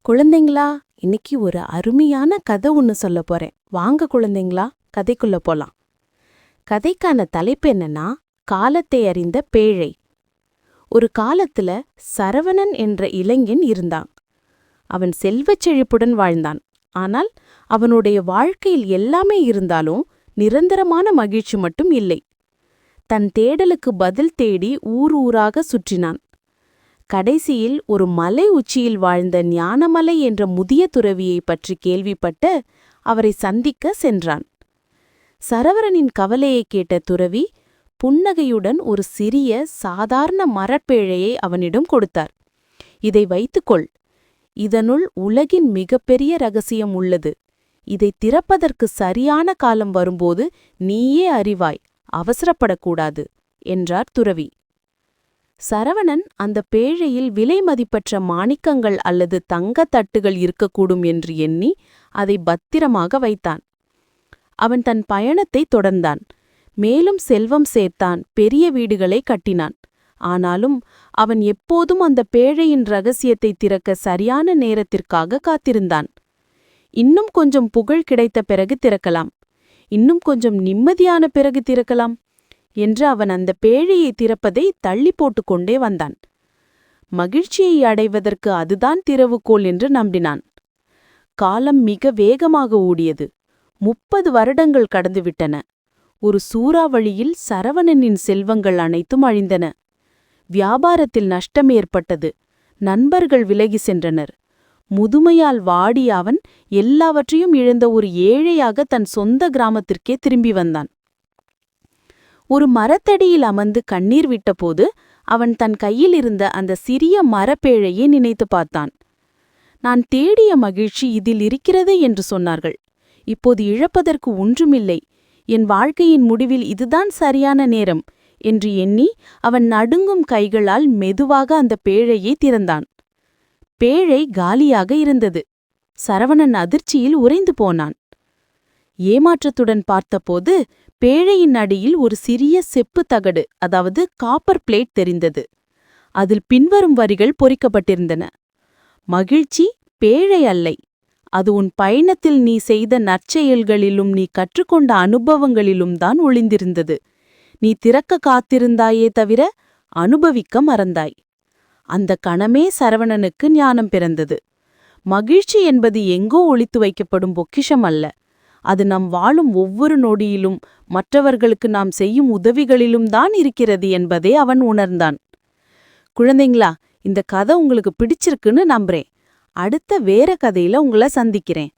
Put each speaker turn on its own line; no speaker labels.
குழந்தைங்களா, இன்னைக்கு ஒரு அருமையான கதை ஒன்னு சொல்ல போறேன். வாங்க குழந்தைங்களா, கதைக்குள்ள போலாம். கதைக்கான தலைப்பு என்னன்னா, காலத்தை அறிந்த பேழை. ஒரு காலத்துல சரவணன் என்ற இளைஞன் இருந்தான். அவன் செல்வச் செழிப்புடன் வாழ்ந்தான். ஆனால் அவனுடைய வாழ்க்கையில் எல்லாமே இருந்தாலும் நிரந்தரமான மகிழ்ச்சி மட்டும் இல்லை. தன் தேடலுக்கு பதில் தேடி ஊர் ஊராக சுற்றினான். கடைசியில் ஒரு மலை உச்சியில் வாழ்ந்த ஞானமலை என்ற முதிய துறவியைப் பற்றி கேள்விப்பட்டு அவரை சந்திக்க சென்றான். சரவணனின் கவலையை கேட்ட துறவி புன்னகையுடன் ஒரு சிறிய சாதாரண மரப்பேழையை அவனிடம் கொடுத்தார். இதை வைத்துக்கொள். இதனுள் உலகின் மிகப்பெரிய ரகசியம் உள்ளது. இதை திறப்பதற்கு சரியான காலம் வரும்போது நீயே அறிவாய், அவசரப்படக்கூடாது என்றார் துறவி. சரவணன் அந்த பேழையில் விலை மதிப்பற்ற மாணிக்கங்கள் அல்லது தங்கத் தட்டுகள் இருக்கக்கூடும் என்று எண்ணி அதை பத்திரமாக வைத்தான். அவன் தன் பயணத்தை தொடர்ந்தான். மேலும் செல்வம் சேர்த்தான், பெரிய வீடுகளை கட்டினான். ஆனாலும் அவன் எப்போதும் அந்த பேழையின் ரகசியத்தை திறக்க சரியான நேரத்திற்காக காத்திருந்தான். இன்னும் கொஞ்சம் புகழ் கிடைத்த பிறகு திறக்கலாம், இன்னும் கொஞ்சம் நிம்மதியான பிறகு திறக்கலாம் என்று அவன் அந்த பேழையை திறப்பதை தள்ளி போட்டுக்கொண்டே வந்தான். மகிழ்ச்சியை அடைவதற்கு அதுதான் திறவுகோல் என்று நம்பினான். காலம் மிக வேகமாக ஓடியது. 30 வருடங்கள் கடந்துவிட்டன. ஒரு சூறாவளியில் சரவணனின் செல்வங்கள் அனைத்தும் அழிந்தன. வியாபாரத்தில் நஷ்டம் ஏற்பட்டது. நண்பர்கள் விலகி சென்றனர். முதுமையால் வாடிய அவன் எல்லாவற்றையும் இழந்த ஒரு ஏழையாக தன் சொந்த கிராமத்திற்கே திரும்பி வந்தான். ஒரு மரத்தடியில் அமர்ந்து கண்ணீர் விட்டபோது அவன் தன் கையில் இருந்த அந்த சிறிய மரப்பேழையை நினைத்து பார்த்தான். நான் தேடிய மகிழ்ச்சி இதில் இருக்கிறது என்று சொன்னார்கள். இப்போது இழப்பதற்கு ஒன்றுமில்லை. என் வாழ்க்கையின் முடிவில் இதுதான் சரியான நேரம் என்று எண்ணி அவன் நடுங்கும் கைகளால் மெதுவாக அந்த பேழையை திறந்தான். பேழை காலியாக இருந்தது. சரவணன் அதிர்ச்சியில் உறைந்து போனான். ஏமாற்றத்துடன் பார்த்தபோது பேழையின் அடியில் ஒரு சிறிய செப்பு தகடு, அதாவது காப்பர் பிளேட் தெரிந்தது. அதில் பின்வரும் வரிகள் பொறிக்கப்பட்டிருந்தன. மகிழ்ச்சி பேழை அல்லை, அது உன் பயணத்தில் நீ செய்த நற்செயல்களிலும் நீ கற்றுக்கொண்ட அனுபவங்களிலும் தான் ஒளிந்திருந்தது. நீ திறக்க காத்திருந்தாயே தவிர அனுபவிக்க மறந்தாய். அந்த கணமே சரவணனுக்கு ஞானம் பிறந்தது. மகிழ்ச்சி என்பது எங்கோ ஒளித்து வைக்கப்படும் பொக்கிஷம் அல்ல. அது நம் வாழும் ஒவ்வொரு நொடியிலும் மற்றவர்களுக்கு நாம் செய்யும் உதவிகளிலும் தான் இருக்கிறது என்பதை அவன் உணர்ந்தான். குழந்தைங்களா, இந்த கதை உங்களுக்கு பிடிச்சிருக்குன்னு நம்புறேன். அடுத்த வேற கதையில உங்களை சந்திக்கிறேன்.